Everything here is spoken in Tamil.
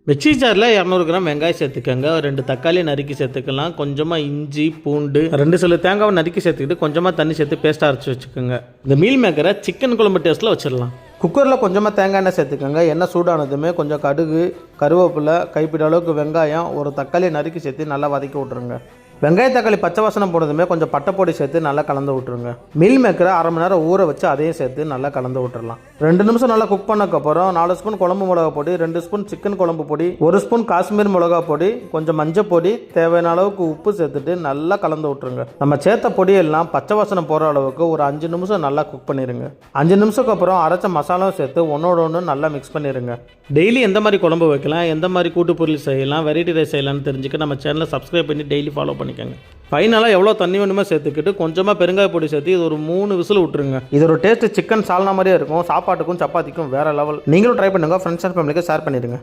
மிக்ஸி ஜாரில் 200 கிராம் வெங்காயம் சேர்த்துக்கோங்க, 2 தக்காளி நறுக்கி சேர்த்துக்கலாம், கொஞ்சமாக இஞ்சி பூண்டு 2 சில தேங்காவை நறுக்கி சேர்த்துக்கிட்டு கொஞ்சமாக தண்ணி சேர்த்து பேஸ்ட்டாக அரைச்சி வச்சுக்கோங்க. இந்த மீல் மேக்கரை சிக்கன் குழம்பு டேஸ்ட்டில் வச்சிடலாம். குக்கரில் கொஞ்சமாக தேங்காய் எண்ணெய் சேர்த்துக்கோங்க. எண்ணெய் சூடானதுமே கொஞ்சம் கடுகு, கருவேப்பிலை, கைப்பிடி அளவுக்கு வெங்காயம், ஒரு தக்காளி நறுக்கி சேர்த்து நல்லா வதக்கி விட்ருங்க. வெங்காய தக்காளி பச்சை வாசனை போனதுமே கொஞ்சம் பட்டைப்பொடி சேர்த்து நல்லா கலந்து விட்ருங்க. மீல் மேக்கரை அரை மணி நேரம் ஊற வச்சு அதையும் சேர்த்து நல்லா கலந்து விட்டுறலாம். 2 நிமிஷம் நல்லா குக் பண்ணக்கப்புறம் 4 ஸ்பூன் குழம்பு மிளகா பொடி, 2 ஸ்பூன் சிக்கன் குழம்பு பொடி, 1 ஸ்பூன் காஷ்மீர் மிளகா பொடி, கொஞ்சம் மஞ்சள் பொடி, தேவையான அளவுக்கு உப்பு சேர்த்துட்டு நல்லா கலந்து விட்ருங்க. நம்ம சேர்த்த பொடியெல்லாம் பச்சை வாசனை போகிற அளவுக்கு ஒரு 5 நிமிஷம் நல்லா குக் பண்ணிடுங்க. 5 நிமிஷத்துக்கு அப்புறம் அரைச்ச மசாலாவும் சேர்த்து ஒன்றோட ஒன்று நல்லா மிக்ஸ் பண்ணிடுங்க. டெய்லி எந்த மாதிரி குழம்பு வைக்கலாம், எந்த மாதிரி கூட்டு பொருள் செய்யலாம், வெரைட்டி ரைஸ் செய்யலாம்னு தெரிஞ்சுக்க நம்ம சேனலை சப்ஸ்கிரைப் பண்ணி டெய்லி ஃபாலோ பண்ணிக்கோங்க. ஃபைனலாக எவ்வளோ தண்ணி வேணுமோ சேர்த்துக்கிட்டு கொஞ்சமாக பெருங்காய பொடி சேர்த்து இது ஒரு 3 விசில் விட்டுருங்க. இது ஒரு டேஸ்ட்டு சிக்கன் சால்னா மாதிரியே இருக்கும். சாப்பாட்டுக்கும் சப்பாத்திக்கும் வேறு லெவல். நீங்களும் ட்ரை பண்ணுங்கள். ஃப்ரெண்ட்ஸ் அண்ட் ஃபேமிலிக்கு ஷேர் பண்ணிடுங்க.